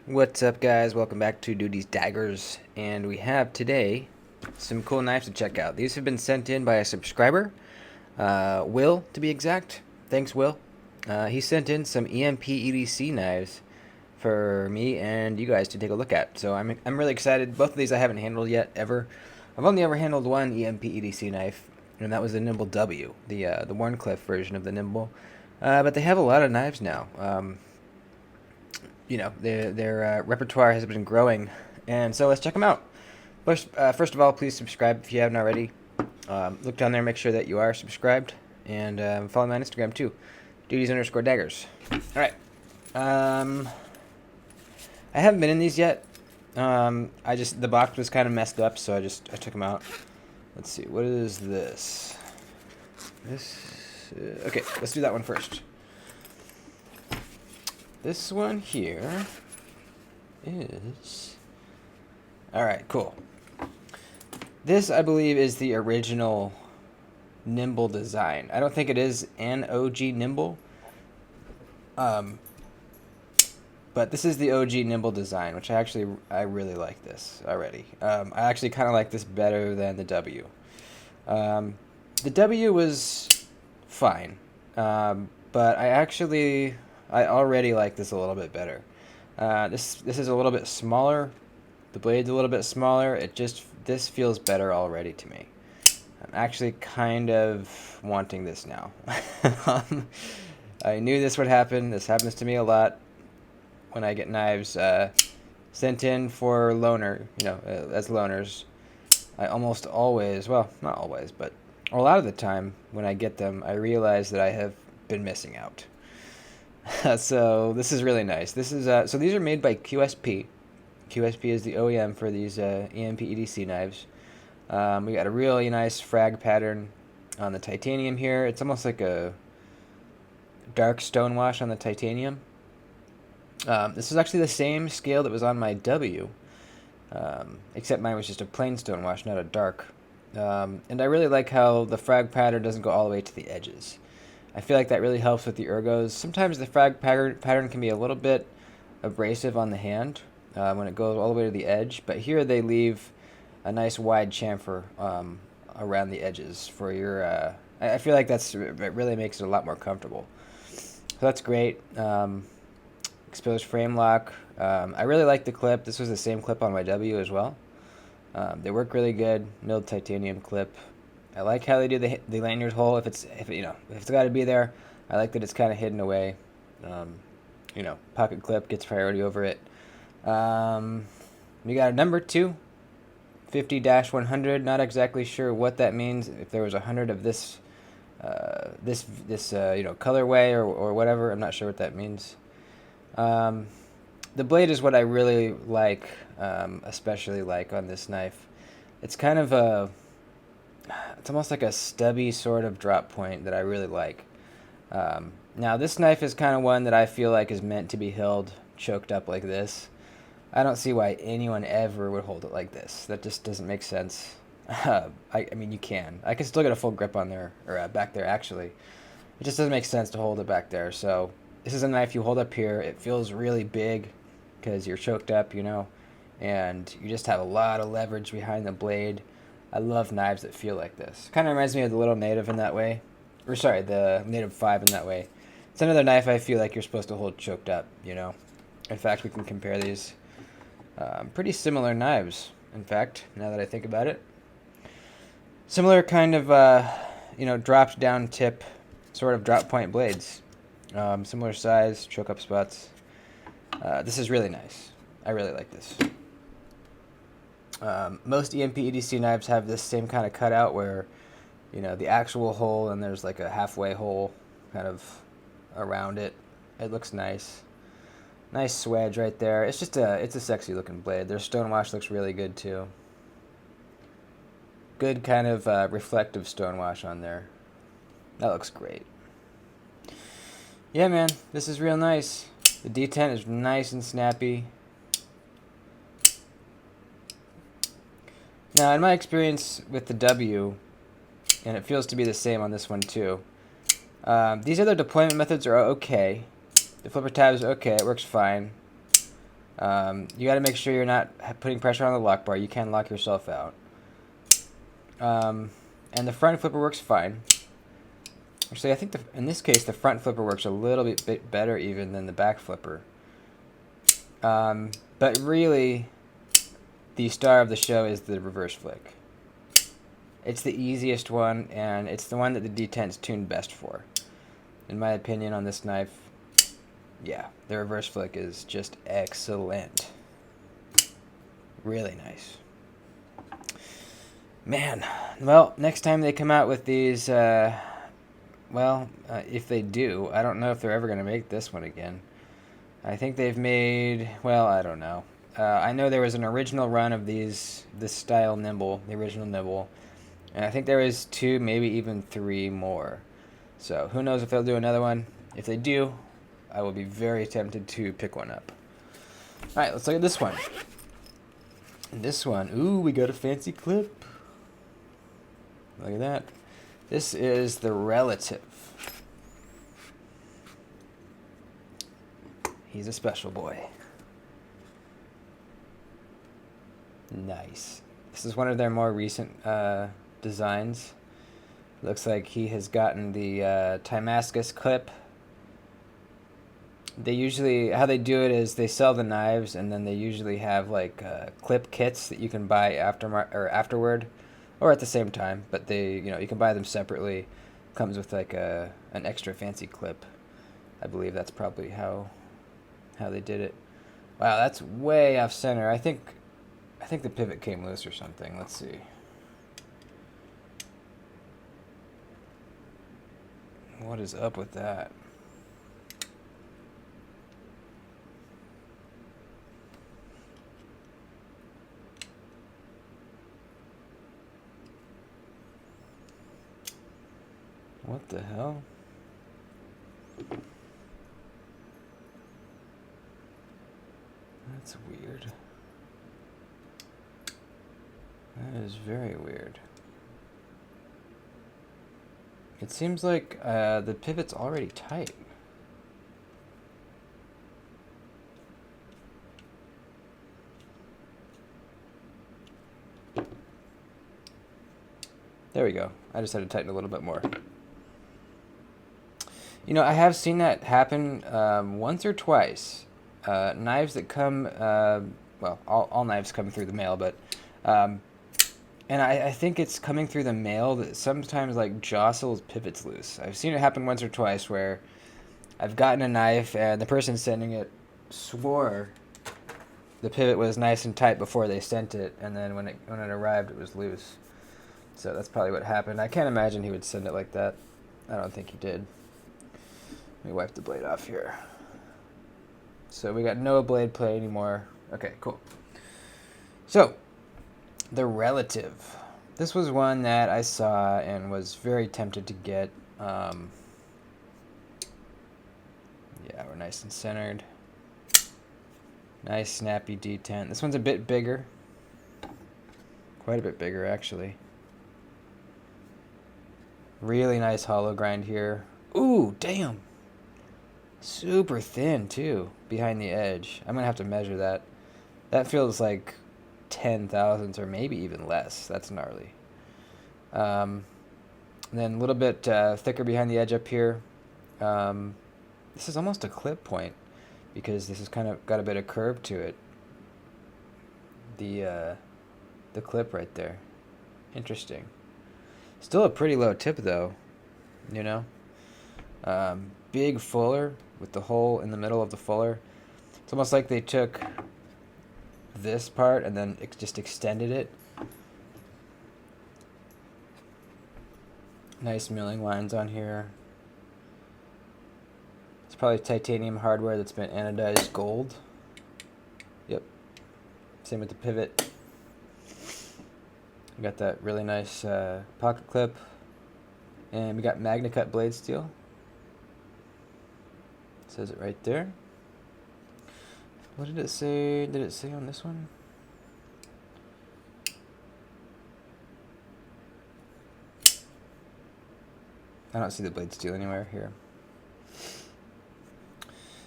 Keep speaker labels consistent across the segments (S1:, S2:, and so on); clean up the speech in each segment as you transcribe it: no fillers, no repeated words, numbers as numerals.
S1: What's up, guys? Welcome back to Duty's Daggers, and we have today some cool knives to check out. These have been sent in by a subscriber, Will to be exact. Thanks, Will. He sent in some EMP EDC knives for me and you guys to take a look at. So I'm really excited. Both of these I haven't handled yet ever. I've only ever handled one EMP EDC knife, and that was the Nimble W, the Warncliffe version of the Nimble. But they have a lot of knives now. Their repertoire has been growing, and so let's check them out. First of all, please subscribe if you haven't already. Look down there, make sure that you are subscribed, and follow me on Instagram too, duties_daggers. All right. I haven't been in these yet. The box was kind of messed up, so I took them out. Let's see, what is this? Okay, let's do that one first. This one here is... Alright, cool. This, I believe, is the original Nimble design. I don't think it is an OG Nimble. But this is the OG Nimble design, which I really like this already. I actually kind of like this better than the W. The W was fine. But I already like this a little bit better. This is a little bit smaller. The blade's a little bit smaller. This feels better already to me. I'm actually kind of wanting this now. I knew this would happen. This happens to me a lot when I get knives sent in for loaner, as loaners. I almost always, well, not always, but a lot of the time when I get them, I realize that I have been missing out. So this is really nice. This is so these are made by QSP. QSP is the OEM for these EMP EDC knives. We got a really nice frag pattern on the titanium here. It's almost like a dark stonewash on the titanium. This is actually the same scale that was on my W, except mine was just a plain stonewash, not a dark. And I really like how the frag pattern doesn't go all the way to the edges. I feel like that really helps with the ergos. Sometimes the frag pattern can be a little bit abrasive on the hand when it goes all the way to the edge, but here they leave a nice wide chamfer around the edges for your... I feel like it really makes it a lot more comfortable. So that's great. Exposed frame lock. I really like the clip. This was the same clip on my W as well. They work really good. Milled titanium clip. I like how they do the lanyard hole. If it's got to be there, I like that it's kind of hidden away. Pocket clip gets priority over it. We got a number 2, 50-100. Not exactly sure what that means. If there was 100 of this colorway or whatever, I'm not sure what that means. The blade is what I really like, especially like on this knife. It's kind of it's almost like a stubby sort of drop point that I really like. Now this knife is kind of one that I feel like is meant to be held choked up like this. I don't see why anyone ever would hold it like this. That just doesn't make sense. I mean, you can. I can still get a full grip on there, or back there actually. It just doesn't make sense to hold it back there. So this is a knife you hold up here. It feels really big because you're choked up, and you just have a lot of leverage behind the blade. I love knives that feel like this. Kind of reminds me of the little native in that way. Or sorry, the native 5 in that way. It's another knife I feel like you're supposed to hold choked up, In fact, we can compare these. Pretty similar knives, in fact, now that I think about it. Similar kind of, dropped down tip, sort of drop point blades. Similar size, choke up spots. This is really nice. I really like this. Most EMP EDC knives have this same kind of cutout where, the actual hole and there's like a halfway hole kind of around it. It looks nice. Nice swedge right there. It's a sexy looking blade. Their stonewash looks really good too. Good kind of reflective stonewash on there. That looks great. Yeah, man, this is real nice. The detent is nice and snappy. Now, in my experience with the W, and it feels to be the same on this one too, these other deployment methods are okay. The flipper tab is okay, it works fine. You got to make sure you're not putting pressure on the lock bar. You can lock yourself out. And the front flipper works fine. Actually, I think in this case, the front flipper works a little bit better even than the back flipper. But really, the star of the show is the reverse flick. It's the easiest one, and it's the one that the D10's tuned best for. In my opinion on this knife, yeah, the reverse flick is just excellent. Really nice. Man, well, next time they come out with these, if they do, I don't know if they're ever going to make this one again. I think they've made, well, I don't know. I know there was an original run of this style Nimble, the original Nimble, and I think there was 2, maybe even 3 more. So who knows if they'll do another one. If they do, I will be very tempted to pick one up. All right, let's look at this one. And this one, ooh, we got a fancy clip. Look at that. This is the Relative. He's a special boy. Nice. This is one of their more recent designs. Looks like he has gotten the Timascus clip. They usually, how they do it is they sell the knives, and then they usually have like clip kits that you can buy afterward, or at the same time. But you can buy them separately. Comes with like an extra fancy clip. I believe that's probably how they did it. Wow, that's way off center. I think the pivot came loose or something. Let's see. What is up with that? What the hell? That's weird. That is very weird. It seems like the pivot's already tight. There we go. I just had to tighten a little bit more. You know, I have seen that happen once or twice. Knives that come, all knives come through the mail, but, and I think it's coming through the mail that sometimes like jostles pivots loose. I've seen it happen once or twice where I've gotten a knife and the person sending it swore the pivot was nice and tight before they sent it, and then when it arrived, it was loose. So that's probably what happened. I can't imagine he would send it like that. I don't think he did. Let me wipe the blade off here. So we got no blade play anymore. Okay, cool. So, the Relative. This was one that I saw and was very tempted to get. Yeah, we're nice and centered. Nice snappy D10. This one's a bit bigger. Quite a bit bigger, actually. Really nice hollow grind here. Ooh, damn. Super thin, too, behind the edge. I'm going to have to measure that. That feels like 10,000ths or maybe even less. That's gnarly. And then a little bit thicker behind the edge up here. This is almost a clip point because this has kind of got a bit of curve to it. The clip right there. Interesting. Still a pretty low tip, though, you know? Big fuller with the hole in the middle of the fuller. It's almost like they took this part and then just extended it. Nice milling lines on here. It's probably titanium hardware that's been anodized gold. Yep. Same with the pivot. We got that really nice pocket clip. And we got Magna Cut blade steel. It says it right there. What did it say? Did it say on this one? I don't see the blade steel anywhere here.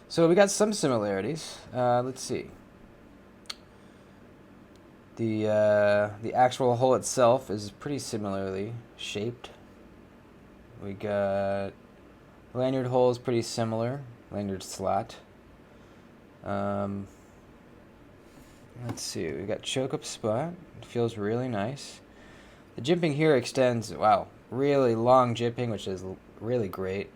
S1: So we got some similarities. Let's see. The actual hole itself is pretty similarly shaped. We got lanyard hole is pretty similar, lanyard slot. Let's see, we got choke up spot. It feels really nice. The jimping here extends, wow, really long jimping, which is really great.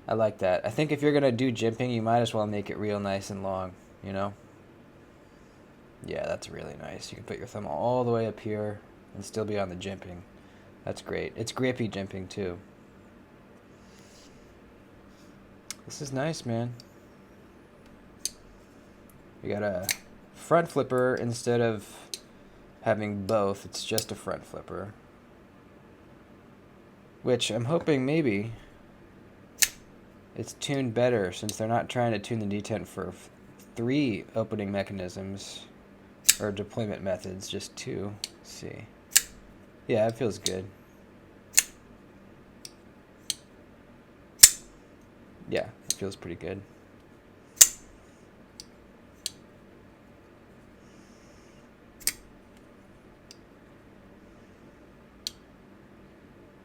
S1: I like that. I think if you're gonna do jimping, you might as well make it real nice and long, you know? Yeah, that's really nice. You can put your thumb all the way up here and still be on the jimping. That's great. It's grippy jimping too. This is nice, man. We got a front flipper instead of having both. It's just a front flipper. Which I'm hoping maybe it's tuned better since they're not trying to tune the detent for 3 opening mechanisms or deployment methods, just 2. Let's see. Yeah, it feels good. Yeah, it feels pretty good.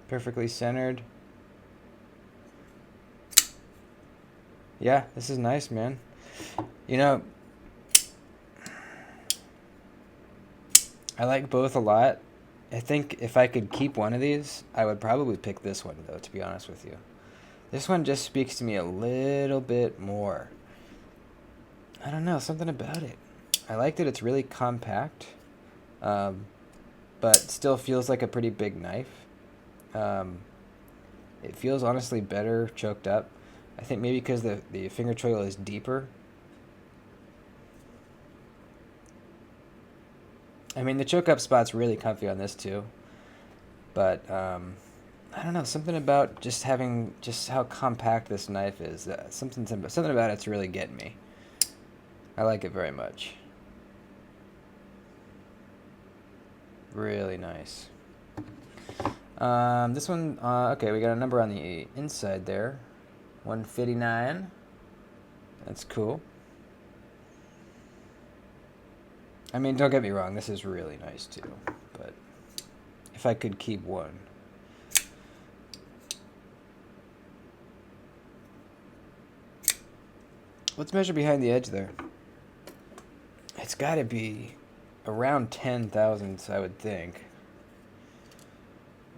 S1: Perfectly centered. Yeah, this is nice, man. You know, I like both a lot. I think if I could keep one of these, I would probably pick this one, though, to be honest with you. This one just speaks to me a little bit more. I don't know, something about it. I like that it's really compact, but still feels like a pretty big knife. It feels honestly better choked up. I think maybe because the finger choil is deeper. I mean, the choke up spot's really comfy on this too. But, I don't know, something about just having, just how compact this knife is. Something about it's really getting me. I like it very much. Really nice. This one, okay, we got a number on the inside there. 159. That's cool. I mean, don't get me wrong, this is really nice too. But if I could keep one. Let's measure behind the edge there. It's got to be around 10 thousandths, I would think.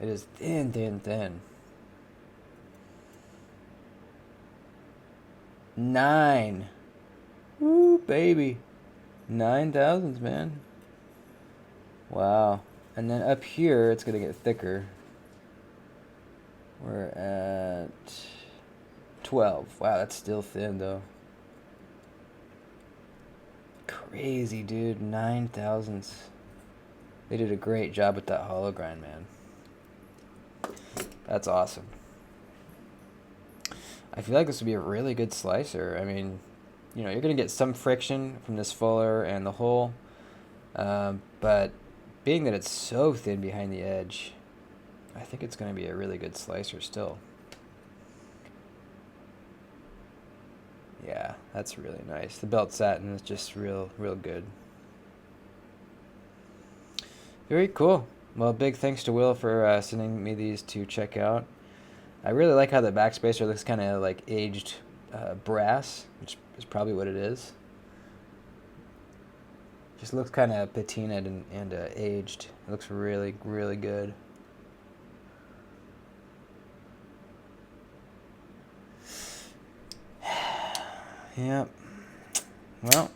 S1: It is thin, thin, thin. 9. Woo, baby. 9 thousandths, man. Wow. And then up here, it's going to get thicker. We're at 12. Wow, that's still thin, though. Crazy, dude. 9 thousandths. They did a great job with that hollow grind, man. That's awesome. I feel like this would be a really good slicer. I mean, you know, you're going to get some friction from this fuller and the hole, but being that it's so thin behind the edge, I think it's going to be a really good slicer still. Yeah, that's really nice. The belt satin is just real good. Very cool. Well, big thanks to Will for sending me these to check out. I really like how the backspacer looks kind of like aged brass, which is probably what it is. Just looks kind of patinaed and aged. It looks really, really good. Yep. Well.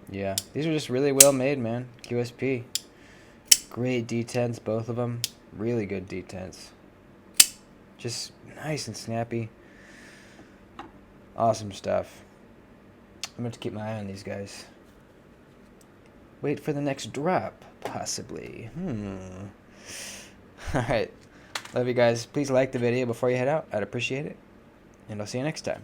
S1: Yeah, these are just really well made, man. QSP. Great detents, both of them. Really good detents. Just nice and snappy. Awesome stuff. I'm going to keep my eye on these guys. Wait for the next drop, possibly. Alright. Love you guys. Please like the video before you head out. I'd appreciate it. And I'll see you next time.